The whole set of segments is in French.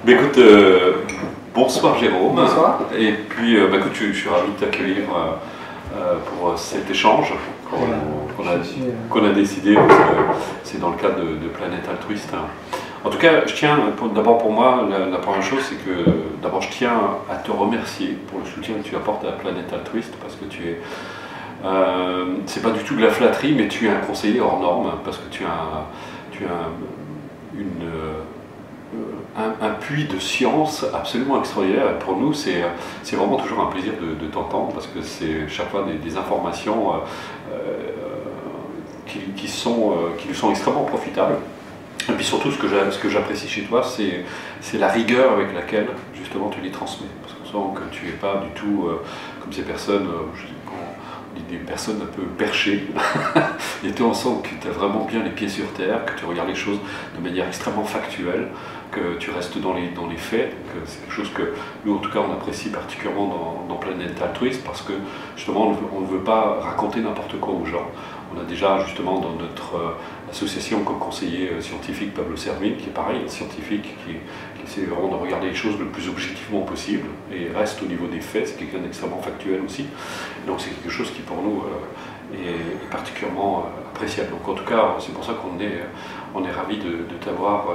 Mais écoute, bonsoir Jérôme. Bonsoir. Et puis, écoute, je suis ravi de t'accueillir pour cet échange qu'on a décidé, parce que c'est dans le cadre de Planète Altruiste. En tout cas, je tiens, d'abord pour moi, la première chose, c'est que d'abord je tiens à te remercier pour le soutien que tu apportes à la Planète Altruiste, parce que tu es, c'est pas du tout de la flatterie, mais tu es un conseiller hors norme, parce que tu as un puits de science absolument extraordinaire. Et pour nous, c'est vraiment toujours un plaisir de t'entendre, parce que c'est chaque fois des informations qui nous sont extrêmement profitables. Et puis surtout, ce que j'apprécie chez toi, c'est la rigueur avec laquelle justement tu les transmets. Parce qu'on sent que tu n'es pas du tout comme ces personnes, des personnes un peu perchées. Et toi, on sent que tu as vraiment bien les pieds sur terre, que tu regardes les choses de manière extrêmement factuelle, que tu restes dans les faits. C'est quelque chose que nous, en tout cas, on apprécie particulièrement dans Planète Altruiste, parce que justement, on ne veut pas raconter n'importe quoi aux gens. On a déjà justement dans notre association comme conseiller scientifique Pablo Servigne, qui est pareil, un scientifique qui essaie vraiment de regarder les choses le plus objectivement possible et reste au niveau des faits. C'est quelqu'un d'extrêmement factuel aussi. Et donc c'est quelque chose qui pour nous est particulièrement appréciable. Donc en tout cas, c'est pour ça qu'on est ravis de t'avoir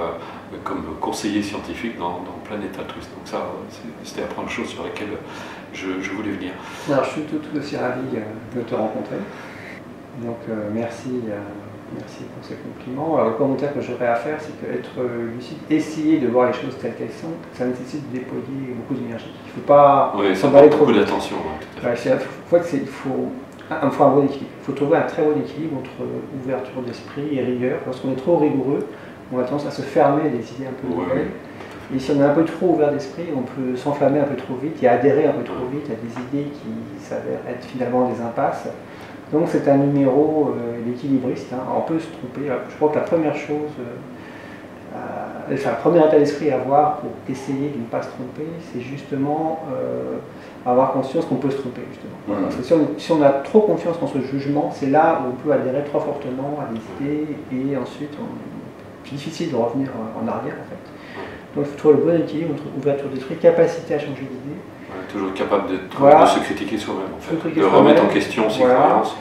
comme conseiller scientifique dans Planète Altruiste. Donc ça, c'était la première chose sur laquelle je voulais venir. Alors je suis tout aussi ravi de te rencontrer. Donc merci pour ces compliments. Alors le commentaire que j'aurais à faire, c'est qu'être lucide, essayer de voir les choses telles qu'elles sont, ça nécessite de déployer beaucoup d'énergie. Il ne faut pas s'emballer trop d'attention. Il faut un bon équilibre. Il faut trouver un très bon équilibre entre ouverture d'esprit et rigueur. Lorsqu'on est trop rigoureux, on a tendance à se fermer à des idées un peu nouvelles. Et si on est un peu trop ouvert d'esprit, on peut s'enflammer un peu trop vite et adhérer un peu trop vite à des idées qui s'avèrent être finalement des impasses. Donc c'est un numéro d'équilibriste, hein. On peut se tromper. Je crois que la première chose, le premier état d'esprit à avoir pour essayer de ne pas se tromper, c'est justement avoir conscience qu'on peut se tromper, justement. Parce que si on a trop confiance en ce jugement, c'est là où on peut adhérer trop fortement à des idées et ensuite c'est difficile de revenir en arrière en fait. Donc il faut trouver le bon équilibre entre ouverture d'esprit, capacité à changer d'idée. Toujours capable de se critiquer soi-même, en fait, de remettre en question ses croyances.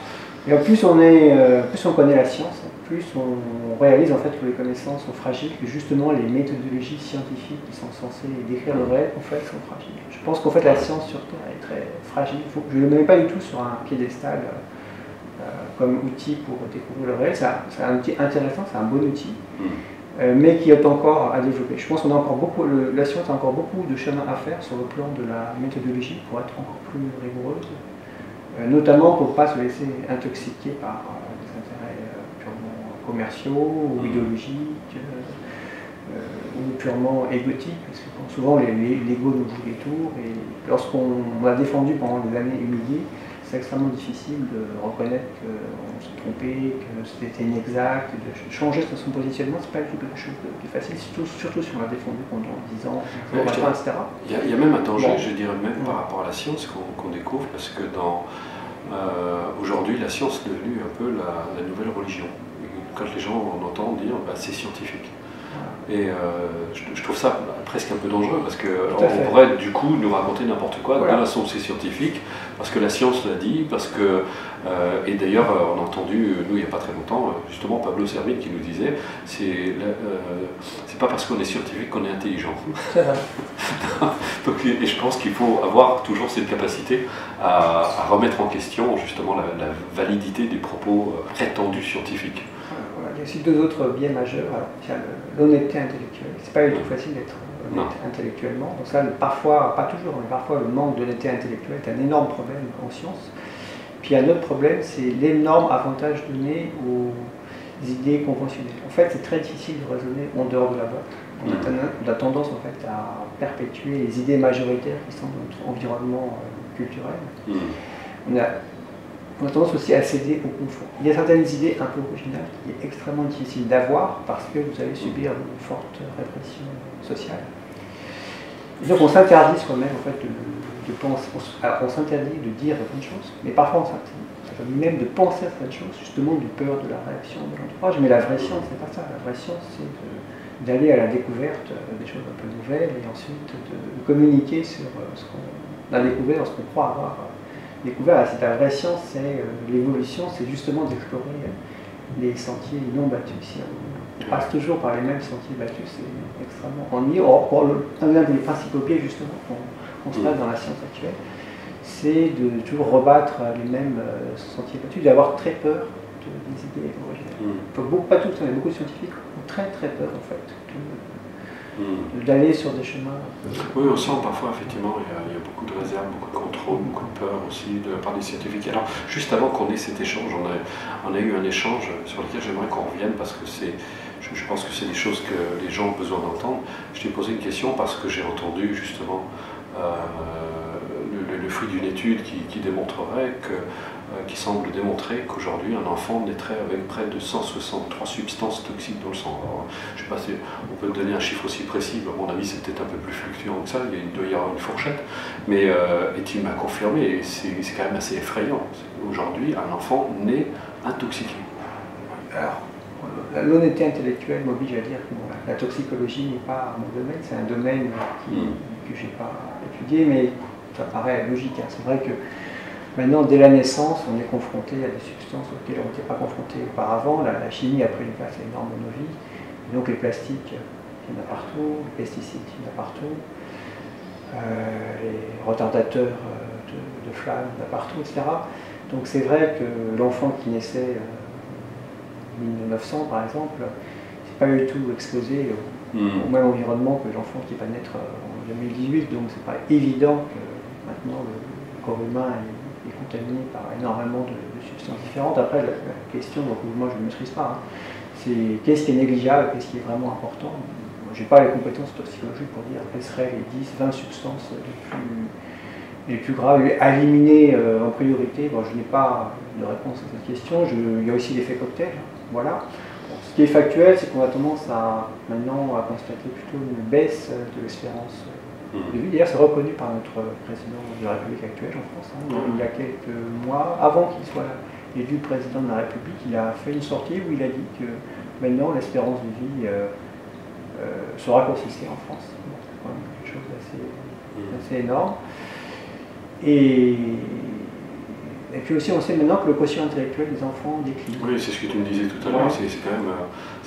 Et en plus on connaît la science, plus on réalise en fait que les connaissances sont fragiles, que justement les méthodologies scientifiques qui sont censées décrire le réel en fait sont fragiles. Je pense qu'en fait la science sur Terre est très fragile. Je ne le mets pas du tout sur un piédestal comme outil pour découvrir le réel. C'est un outil intéressant, c'est un bon outil. Mais qui est encore à développer. Je pense qu'on a encore beaucoup, la science a encore beaucoup de chemin à faire sur le plan de la méthodologie pour être encore plus rigoureuse, notamment pour ne pas se laisser intoxiquer par des intérêts purement commerciaux ou idéologiques ou purement égotiques, parce que souvent l'ego nous joue des tours et lorsqu'on a défendu pendant des années une idée, c'est extrêmement difficile de reconnaître qu'on s'est trompé, que c'était inexact, de changer son positionnement, c'est pas du tout quelque chose de facile, surtout si on l'a défendu pendant 10 ans, etc. Il y a même un danger, je dirais même par rapport à la science qu'on découvre, parce que aujourd'hui la science est devenue un peu la nouvelle religion. Et quand les gens en entendent dire c'est scientifique. Et je trouve ça presque un peu dangereux, parce qu'on pourrait du coup nous raconter n'importe quoi, de la façon c'est scientifique, parce que la science l'a dit, parce que et d'ailleurs on a entendu, nous il n'y a pas très longtemps, justement Pablo Servigne qui nous disait c'est pas parce qu'on est scientifique qu'on est intelligent. Donc, et je pense qu'il faut avoir toujours cette capacité à remettre en question justement la validité des propos prétendus scientifiques. Il y a aussi deux autres biais majeurs. Il y a l'honnêteté intellectuelle. C'est pas du tout facile d'être honnête intellectuellement. Donc ça, parfois, pas toujours, mais parfois le manque d'honnêteté intellectuelle est un énorme problème en science. Puis un autre problème, c'est l'énorme avantage donné aux idées conventionnelles. En fait, c'est très difficile de raisonner en dehors de la boîte. On a tendance en fait à perpétuer les idées majoritaires qui sont dans notre environnement culturel. On a tendance aussi à céder au confort. Il y a certaines idées un peu originales qui est extrêmement difficile d'avoir parce que vous allez subir une forte répression sociale. Et donc on s'interdit soi-même en fait de penser, on s'interdit de dire certaines choses, mais parfois on s'interdit même de penser à certaines choses, justement de peur de la réaction de l'entourage. Mais la vraie science, c'est pas ça. La vraie science, c'est d'aller à la découverte des choses un peu nouvelles et ensuite de communiquer sur ce qu'on a découvert, ce qu'on croit avoir découvert. C'est la vraie science, c'est l'évolution, c'est justement d'explorer les sentiers non battus. Si on passe toujours par les mêmes sentiers battus, c'est extrêmement ennuyeux. Un des principaux biais justement qu'on constate dans la science actuelle, c'est de toujours rebattre les mêmes sentiers battus, d'avoir très peur des idées originales. Pas tous, mais beaucoup de scientifiques ont très peur en fait d'aller sur des chemins. Oui, on sent parfois effectivement il y a beaucoup de réserve, beaucoup de contrôle, beaucoup de peur aussi de la part des scientifiques. Alors juste avant qu'on ait cet échange, on a eu un échange sur lequel j'aimerais qu'on revienne parce que je pense que c'est des choses que les gens ont besoin d'entendre. Je t'ai posé une question parce que j'ai entendu justement le fruit d'une étude qui démontrerait qui semble démontrer qu'aujourd'hui un enfant naîtrait avec près de 163 substances toxiques dans le sang. Alors, je ne sais pas si on peut donner un chiffre aussi précis, à mon avis c'est peut-être un peu plus fluctuant que ça, il doit y avoir une fourchette, mais et tu m'as confirmé, et c'est quand même assez effrayant. Aujourd'hui un enfant naît intoxiqué. Alors, l'honnêteté intellectuelle m'oblige à dire que bon, la toxicologie n'est pas mon domaine, c'est un domaine que je n'ai pas étudié, mais ça paraît logique. C'est vrai que maintenant, dès la naissance, on est confronté à des substances auxquelles on n'était pas confronté auparavant. La chimie a pris une place énorme dans nos vies. Et donc les plastiques, il y en a partout, les pesticides, il y en a partout, les retardateurs de flammes, il y en a partout, etc. Donc c'est vrai que l'enfant qui naissait en 1900, par exemple, c'est pas du tout exposé au même environnement que l'enfant qui va naître en 2018. Donc c'est pas évident que maintenant le corps humain est contaminé par énormément de substances différentes. Après, la question, donc moi je ne maîtrise pas, c'est qu'est-ce qui est négligeable, qu'est-ce qui est vraiment important. Je n'ai pas les compétences toxicologiques pour dire quelles seraient les 10-20 substances les plus graves à éliminer en priorité. Bon, je n'ai pas de réponse à cette question. Il y a aussi l'effet cocktail. Voilà. Bon, ce qui est factuel, c'est qu'on a tendance maintenant à constater plutôt une baisse de l'espérance de vie. D'ailleurs, c'est reconnu par notre président de la République actuelle en France. Il y a quelques mois, avant qu'il soit élu président de la République, il a fait une sortie où il a dit que maintenant l'espérance de vie se raccourcissait en France. C'est quand même quelque chose d'assez énorme. Et puis aussi, on sait maintenant que le quotient intellectuel des enfants décline. Oui, c'est ce que tu me disais tout à l'heure, c'est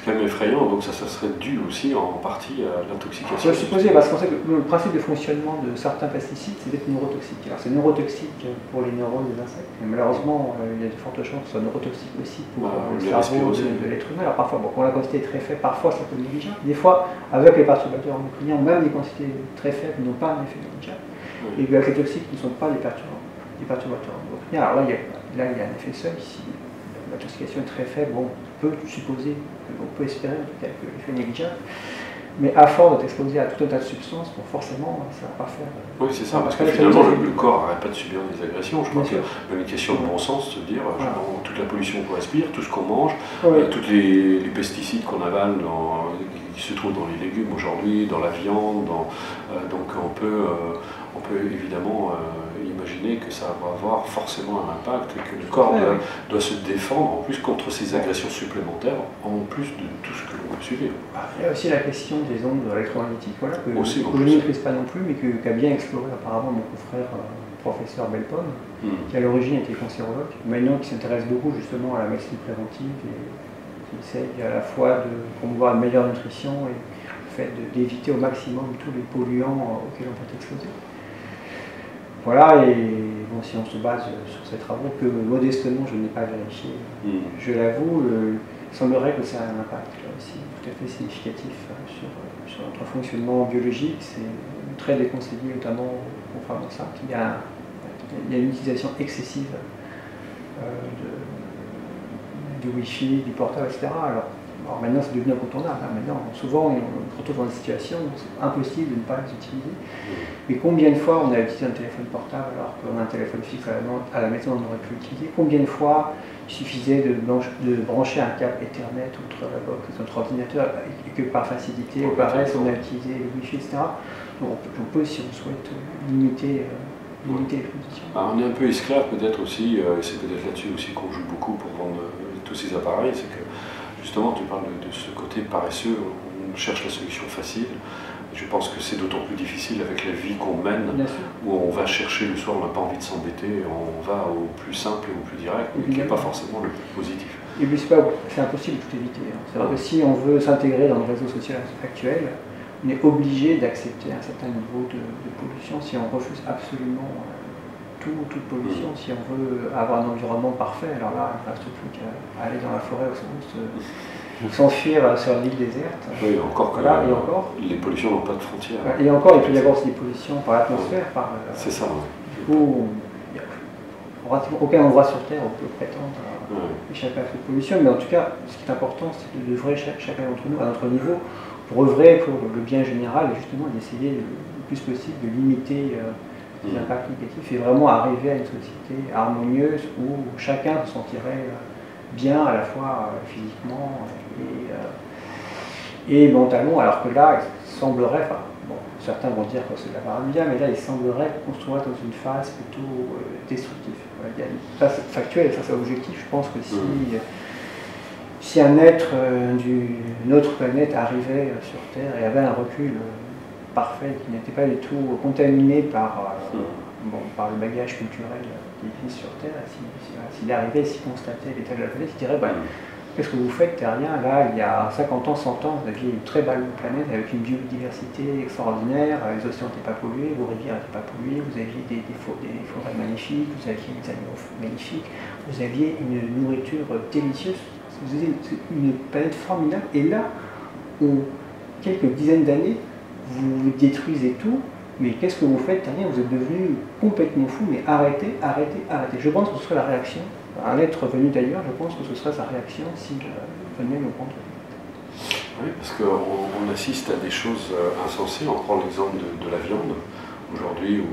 quand même effrayant, donc ça serait dû aussi en partie à l'intoxication. Je supposais, parce qu'on sait que le principe de fonctionnement de certains pesticides, c'est d'être neurotoxique. Alors c'est neurotoxique pour les neurones des insectes, mais malheureusement, il y a de fortes chances que ce soit neurotoxique aussi pour le cerveau de l'être humain. Alors parfois, quand la quantité est très faible, parfois ça peut être négligeable. Des fois, avec les perturbateurs endocriniens, même des quantités très faibles n'ont pas un effet négligeable. Et puis avec les toxiques qui ne sont pas des perturbateurs endocriniens. Alors là, il y a un effet seul. Si l'intoxication est très faible, on peut supposer, on peut espérer en tout cas que l'effet est négligeable. Mais à force d'être exposé à tout un tas de substances, bon, forcément, ça ne va pas faire. Oui, c'est ça, parce que finalement, le corps n'arrête pas de subir des agressions. Je pense que même une question de bon sens, se dire toute la pollution qu'on respire, tout ce qu'on mange, tous les pesticides qu'on avale, qui se trouvent dans les légumes aujourd'hui, dans la viande, donc on peut évidemment imaginer que ça va avoir forcément un impact et que le corps doit se défendre en plus contre ces agressions supplémentaires, en plus de tout ce que l'on peut subir. Il y a aussi la question des ondes électromagnétiques, que je ne maîtrise pas non plus, mais qu'a bien exploré apparemment mon confrère professeur Belpomme, qui à l'origine était cancérologue, maintenant qui s'intéresse beaucoup justement à la médecine préventive et qui essaye à la fois de promouvoir une meilleure nutrition et le fait d'éviter au maximum tous les polluants auxquels on peut être exposé. Voilà, et bon, si on se base sur ces travaux que modestement je n'ai pas vérifié, je l'avoue, il semblerait que ça a un impact là aussi tout à fait significatif sur notre fonctionnement biologique. C'est très déconseillé, notamment aux femmes enceintes. Il y a une utilisation excessive du Wi-Fi, du portable, etc. Alors maintenant c'est devenu incontournable. Maintenant, souvent on se retrouve dans une situation où c'est impossible de ne pas les utiliser. Mais combien de fois on a utilisé un téléphone portable alors qu'on a un téléphone fixe à la maison, on aurait pu l'utiliser? Combien de fois il suffisait de brancher un câble Ethernet outre la box de notre ordinateur et que par facilité, au reste, on a utilisé le Wi-Fi, etc. Donc on peut, si on souhaite, limiter l'exposition. On est un peu esclave peut-être aussi, et c'est peut-être là-dessus aussi qu'on joue beaucoup pour vendre tous ces appareils, c'est que justement tu parles de ce côté paresseux, on cherche la solution facile. Je pense que c'est d'autant plus difficile avec la vie qu'on mène, où on va chercher le soir, on n'a pas envie de s'embêter, on va au plus simple et au plus direct, mais qui n'est pas forcément le plus positif. Et puis c'est impossible de tout éviter. C'est vrai que si on veut s'intégrer dans le réseau social actuel, on est obligé d'accepter un certain niveau de pollution si on refuse absolument toute pollution. Si on veut avoir un environnement parfait, alors là, il ne reste plus qu'à aller dans la forêt au s'enfuir sur l'île déserte. Oui, encore que voilà, et encore, les pollutions n'ont pas de frontières. Et encore, il peut y avoir aussi des pollutions par l'atmosphère. C'est ça. Du coup, il n'y a aucun endroit sur Terre où on peut prétendre échapper à cette pollution. Mais en tout cas, ce qui est important, c'est de devrer chacun d'entre nous, à notre niveau, pour œuvrer pour le bien général et justement d'essayer le plus possible de limiter les impacts négatifs et vraiment arriver à une société harmonieuse où chacun se sentirait bien à la fois physiquement et mentalement, alors que là, il semblerait, certains vont dire que c'est de la paranoïa, mais là, il semblerait qu'on se trouve dans une phase plutôt destructive. Voilà, ça c'est factuel et ça c'est objectif. Je pense que si un être d'une autre planète arrivait sur Terre et avait un recul parfait, qui n'était pas du tout contaminé par le bagage culturel qui existe sur Terre, s'il arrivait, s'il constatait l'état de la planète, il dirait qu'est-ce que vous faites, terriens? Là, il y a 50 ans, 100 ans, vous aviez une très belle planète avec une biodiversité extraordinaire, les océans n'étaient pas pollués, vos rivières n'étaient pas polluées, vous aviez des forêts magnifiques, vous aviez des animaux magnifiques, vous aviez une nourriture délicieuse, vous aviez une planète formidable. Et là, en quelques dizaines d'années, vous détruisez tout. Mais qu'est-ce que vous faites, terriens? Vous êtes devenu complètement fou, mais arrêtez. Je pense que ce serait la réaction. Un être venu d'ailleurs, je pense que ce serait sa réaction s'il venait nous prendre. Oui, parce qu'on assiste à des choses insensées. On prend l'exemple de la viande, aujourd'hui, où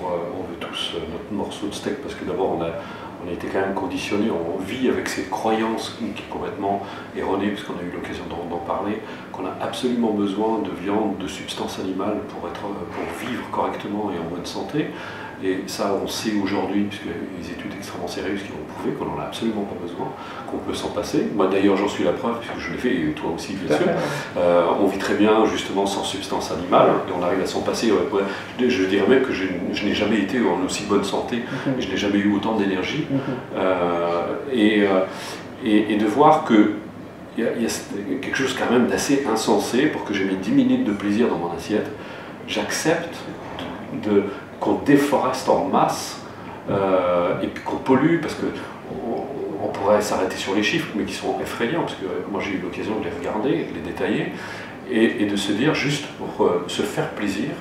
on veut tous notre morceau de steak, parce que d'abord on a été quand même conditionné, on vit avec cette croyance qui est complètement erronée, puisqu'on a eu l'occasion d'en parler, qu'on a absolument besoin de viande, de substances animales pour vivre correctement et en bonne santé. Et ça, on sait aujourd'hui, puisqu'il y a des études extrêmement sérieuses qui vont prouver qu'on n'en a absolument pas besoin, qu'on peut s'en passer. Moi d'ailleurs, j'en suis la preuve, puisque je l'ai fait, et toi aussi, bien sûr. On vit très bien, justement, sans substance animale, et on arrive à s'en passer. Je dirais même que je n'ai jamais été en aussi bonne santé, et je n'ai jamais eu autant d'énergie. Et de voir que il y a quelque chose quand même d'assez insensé pour que j'ai mis 10 minutes de plaisir dans mon assiette. J'accepte qu'on déforeste en masse et puis qu'on pollue, parce qu'on pourrait s'arrêter sur les chiffres, mais qui sont effrayants, parce que moi j'ai eu l'occasion de les regarder, de les détailler, et de se dire, juste pour se faire plaisir,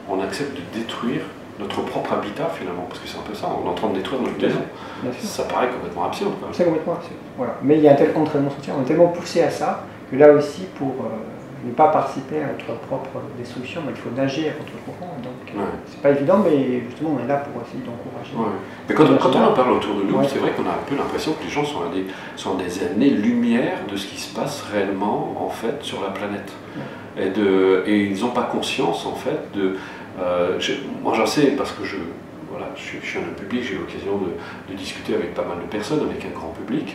on accepte de détruire notre propre habitat finalement, parce que c'est un peu ça, on est en train de détruire notre maison. Ça paraît complètement absurde. C'est complètement absurde. Voilà. Mais il y a un tel entraînement social, on est tellement poussé à ça, que là aussi, pour ne pas participer à notre propre destruction, il faut nager à contre-courant. Donc c'est pas évident, mais justement on est là pour essayer d'encourager. Mais quand on en parle autour de nous, c'est vrai qu'on a un peu l'impression que les gens sont à des années-lumière de ce qui se passe réellement en fait sur la planète. Et ils n'ont pas conscience en fait de... moi j'en sais parce que je suis un homme public, j'ai eu l'occasion de discuter avec pas mal de personnes, avec un grand public,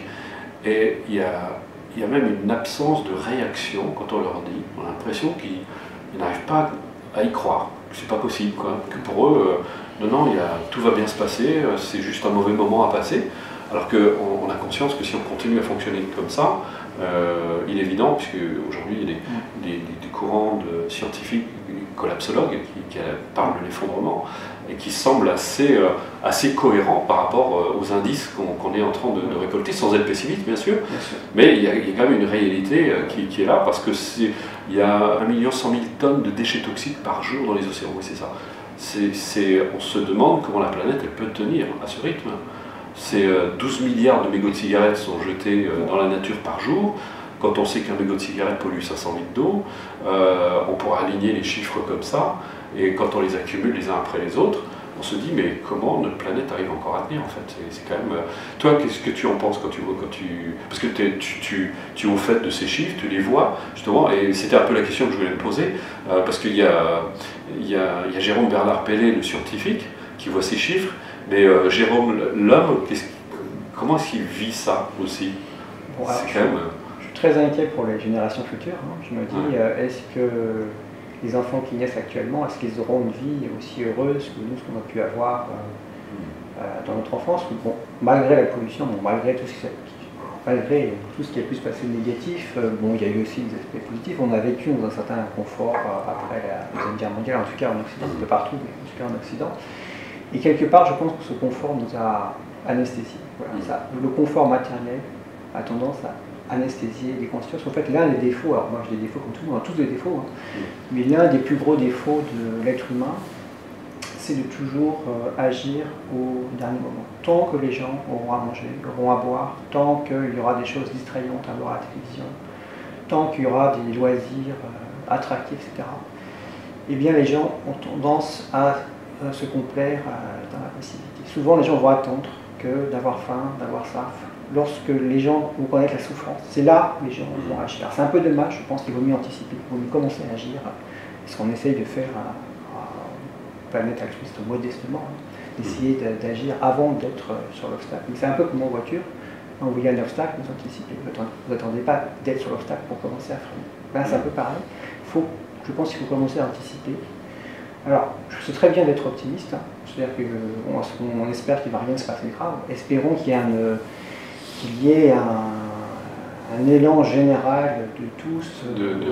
et il y a même une absence de réaction quand on leur dit. On a l'impression qu'ils n'arrivent pas à y croire, que c'est pas possible, que pour eux, non, tout va bien se passer, c'est juste un mauvais moment à passer, alors qu'on a conscience que si on continue à fonctionner comme ça, il est évident, puisque aujourd'hui il y a des courants scientifiques, collapsologues, qui parlent de l'effondrement, et qui semblent assez cohérents par rapport aux indices qu'on est en train de récolter, sans être pessimiste bien sûr, mais il y a quand même une réalité qui est là, parce que il y a 1 100 000 tonnes de déchets toxiques par jour dans les océans, oui c'est ça. On se demande comment la planète elle peut tenir à ce rythme. 12 milliards de mégots de cigarettes sont jetés dans la nature par jour. Quand on sait qu'un mégot de cigarette pollue 500 litres d'eau, on pourra aligner les chiffres comme ça, et quand on les accumule les uns après les autres, on se dit mais comment notre planète arrive encore à tenir en fait. C'est quand même... Toi, qu'est-ce que tu en penses quand tu vois, parce que tu es au fait de ces chiffres, tu les vois justement, et c'était un peu la question que je voulais me poser, parce qu'il y a Jérôme Bernard Pellet, le scientifique, qui voit ces chiffres, mais Jérôme, l'homme, comment est-ce qu'il vit ça aussi? Bon, alors, je suis très inquiet pour les générations futures. Hein. Je me dis, est-ce que les enfants qui naissent actuellement, est-ce qu'ils auront une vie aussi heureuse que nous, ce qu'on a pu avoir dans notre enfance? Bon, malgré la pollution, bon, malgré tout ce qui a pu se passer de négatif, bon, il y a eu aussi des aspects positifs. On a vécu dans un certain confort après la Deuxième Guerre mondiale, en tout cas en Occident, un peu partout, mais en tout cas en Occident. Et quelque part, je pense que ce confort nous a anesthésiés. Voilà, ça, le confort matériel a tendance à anesthésier les consciences. En fait, l'un des défauts, alors moi j'ai des défauts comme tout le monde, on a tous des défauts, hein, mais l'un des plus gros défauts de l'être humain, c'est de toujours agir au dernier moment. Tant que les gens auront à manger, auront à boire, tant qu'il y aura des choses distrayantes à voir à la télévision, tant qu'il y aura des loisirs attractifs, etc., eh bien les gens ont tendance à se complaire dans la passivité. Souvent les gens vont attendre que d'avoir faim, d'avoir soif. Lorsque les gens vont connaître la souffrance, c'est là que les gens vont agir. C'est un peu dommage, je pense qu'il vaut mieux anticiper, il vaut mieux commencer à agir, ce qu'on essaye de faire planète altruiste modestement, d'essayer d'agir avant d'être sur l'obstacle. Mais c'est un peu comme en voiture, quand vous voyez un obstacle, vous anticipez. Vous n'attendez pas d'être sur l'obstacle pour commencer à freiner. Là, c'est un peu pareil. Je pense qu'il faut commencer à anticiper. Alors, c'est très bien d'être optimiste, hein. C'est-à-dire qu'on espère qu'il ne va rien se passer de grave. Espérons qu'il y ait un élan général de tous,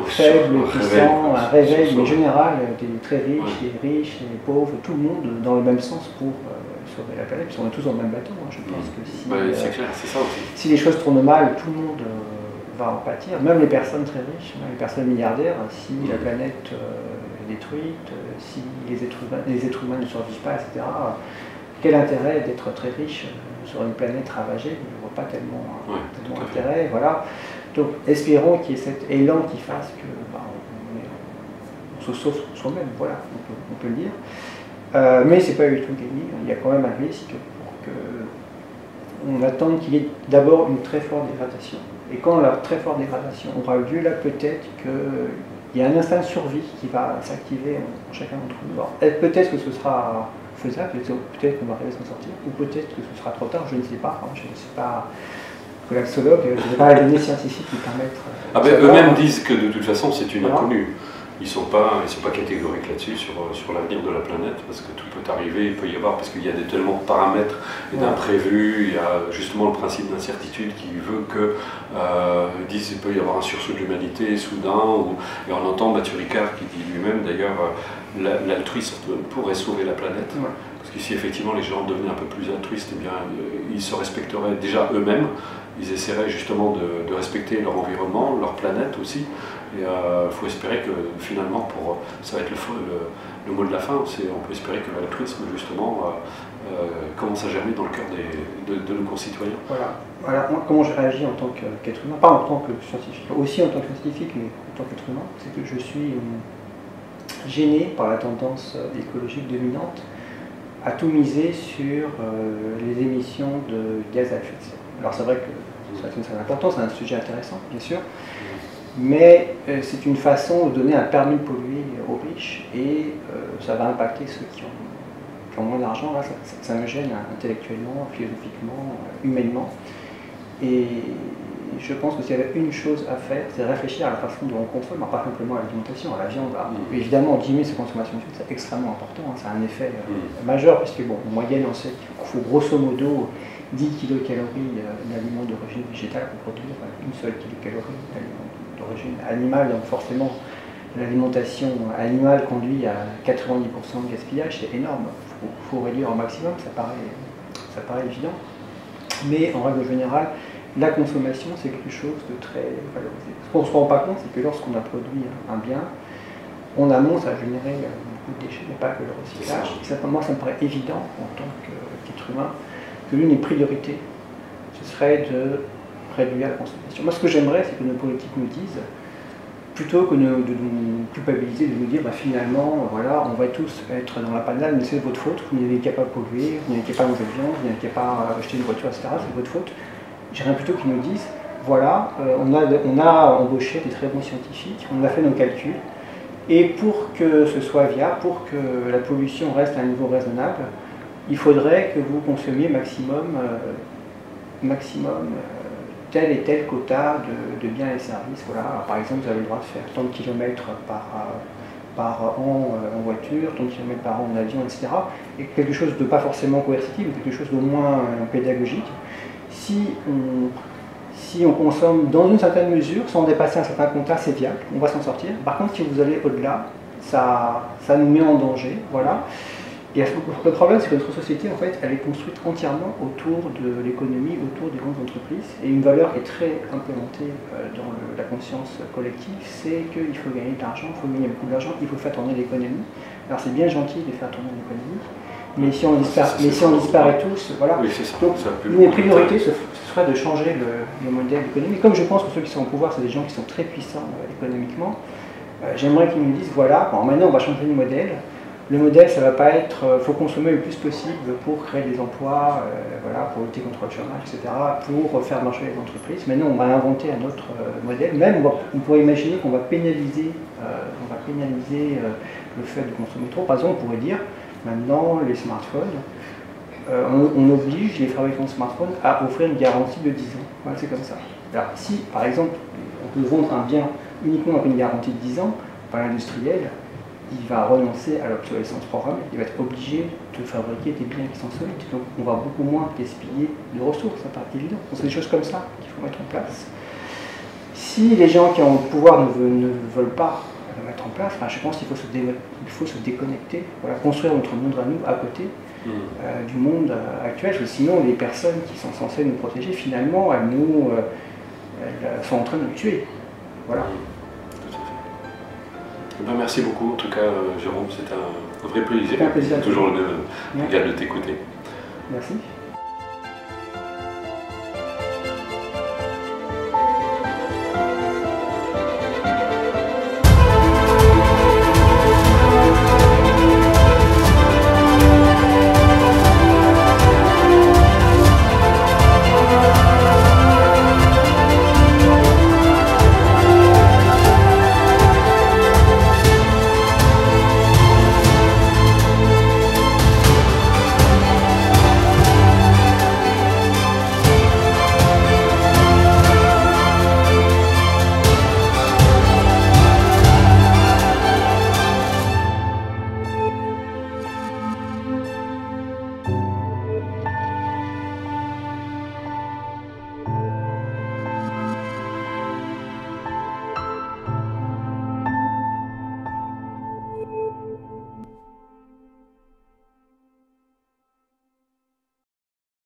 faibles, puissants, un réveil mais général des très riches, des pauvres, tout le monde dans le même sens pour sauver la planète, parce qu'on est tous dans le même bateau. Hein. Je pense que si les choses tournent mal, tout le monde va en pâtir, même les personnes très riches, même les personnes milliardaires, si la planète est détruite, si les êtres humains ne survivent pas, etc. Quel intérêt d'être très riche sur une planète ravagée? Je ne vois pas tellement intérêt. Voilà. Donc espérons qu'il y ait cet élan qui fasse que on se sauve soi-même, voilà, on peut le dire. Mais ce n'est pas du tout gagné, il y a quand même un risque pour qu'on attende qu'il y ait d'abord une très forte dégradation. Et quand la très forte dégradation aura eu lieu, là peut-être qu'il y a un instinct de survie qui va s'activer en chacun d'entre nous. Peut-être que ce sera faisable, peut-être qu'on va arriver à s'en sortir, ou peut-être que ce sera trop tard, je ne sais pas. Je ne suis pas collapsologue, je n'ai pas les données scientifiques qui permettent... Eux-mêmes disent que de toute façon c'est une inconnue. Ils ne sont pas catégoriques là-dessus, sur l'avenir de la planète, parce que tout peut arriver, il peut y avoir, parce qu'il y a tellement de paramètres et d'imprévus, il y a justement le principe d'incertitude qui veut que, ils disent qu'il peut y avoir un sursaut de l'humanité soudain, et on entend Mathieu Ricard qui dit lui-même d'ailleurs, l'altruisme pourrait sauver la planète, parce que si effectivement les gens devenaient un peu plus altruistes, eh bien, ils se respecteraient déjà eux-mêmes, ils essaieraient justement de respecter leur environnement, leur planète aussi. Et il faut espérer que finalement, ça va être le mot de la fin, on peut espérer que l'altruisme justement commence à germer dans le cœur de nos concitoyens. Voilà. Moi, comment je réagis en tant qu'être humain, pas en tant que scientifique, aussi en tant que scientifique, mais en tant qu'être humain, c'est que je suis gêné par la tendance écologique dominante à tout miser sur les émissions de gaz à effet de serre. Alors c'est vrai que ça a une certaine importance, c'est un sujet intéressant, bien sûr, mais c'est une façon de donner un permis de polluer aux riches et ça va impacter ceux qui ont moins d'argent. Là, ça me gêne intellectuellement, philosophiquement, humainement. Et je pense que s'il y avait une chose à faire, c'est réfléchir à la façon dont on consomme, pas simplement à l'alimentation, à la viande. Évidemment, diminuer sa consommation de viande, c'est extrêmement important, hein, ça a un effet majeur, puisque bon, en moyenne, on sait qu'il faut grosso modo 10 kilocalories d'aliment d'origine végétale pour produire une seule kilocalorie d'aliment d'origine animale, donc forcément l'alimentation animale conduit à 90% de gaspillage, c'est énorme, il faut réduire au maximum, ça paraît évident, mais en règle générale, la consommation c'est quelque chose de très valorisé. Ce qu'on ne se rend pas compte, c'est que lorsqu'on a produit un bien, en amont ça a généré beaucoup de déchets, mais pas que le recyclage. Moi ça me paraît évident en tant qu'être humain que l'une des priorités, ce serait de réduire la consommation. Moi, ce que j'aimerais, c'est que nos politiques nous disent, plutôt que de nous culpabiliser, de nous dire, finalement, voilà, on va tous être dans la panade, mais c'est votre faute, vous n'avez qu'à pas polluer, vous n'avez qu'à pas manger de viande, vous n'avez qu'à pas acheter une voiture, etc., c'est votre faute. J'aimerais plutôt qu'ils nous disent, voilà, on a embauché des très bons scientifiques, on a fait nos calculs, et pour que ce soit viable, pour que la pollution reste à un niveau raisonnable, il faudrait que vous consommiez maximum tel et tel quota de biens et services. Voilà. Alors, par exemple, vous avez le droit de faire tant de kilomètres par an en voiture, tant de kilomètres par an en avion, etc. Et quelque chose de pas forcément coercitif, mais quelque chose d'au moins pédagogique. Si on consomme dans une certaine mesure, sans dépasser un certain quota, c'est viable, on va s'en sortir. Par contre, si vous allez au-delà, ça nous met en danger. Voilà. Et le problème, c'est que notre société, en fait, elle est construite entièrement autour de l'économie, autour des grandes entreprises. Et une valeur qui est très implémentée dans la conscience collective, c'est qu'il faut gagner de l'argent, il faut gagner beaucoup d'argent, il faut faire tourner l'économie. Alors c'est bien gentil de faire tourner l'économie, mais si on disparaît tous, voilà. Oui, c'est ça. Donc, une des priorités, ce serait de changer le modèle économique. Comme je pense que ceux qui sont au pouvoir, c'est des gens qui sont très puissants économiquement, j'aimerais qu'ils me disent, voilà, bon, maintenant on va changer le modèle. Le modèle, ça ne va pas être « faut consommer le plus possible pour créer des emplois, voilà, pour lutter contre le chômage, etc., pour faire marcher les entreprises ». Maintenant, on va inventer un autre modèle. Même, on pourrait imaginer qu'on va pénaliser, le fait de consommer trop. Par exemple, on pourrait dire, maintenant, les smartphones, on oblige les fabricants de smartphones à offrir une garantie de 10 ans. Voilà, c'est comme ça. Alors, si, par exemple, on peut vendre un bien uniquement avec une garantie de 10 ans, par l'industriel, il va renoncer à l'obsolescence programmée, il va être obligé de fabriquer des biens qui sont solides. Donc on va beaucoup moins gaspiller de ressources, ça paraît évident. Donc c'est des choses comme ça qu'il faut mettre en place. Si les gens qui ont le pouvoir ne veulent pas le mettre en place, je pense qu'il faut se déconnecter, voilà, construire notre monde à nous, à côté du monde actuel, parce que sinon les personnes qui sont censées nous protéger, finalement, elles sont en train de nous tuer. Voilà. Ben, merci beaucoup, en tout cas, Jérôme, c'est un vrai plaisir. C'est un plaisir. Toujours égal de t'écouter. Merci.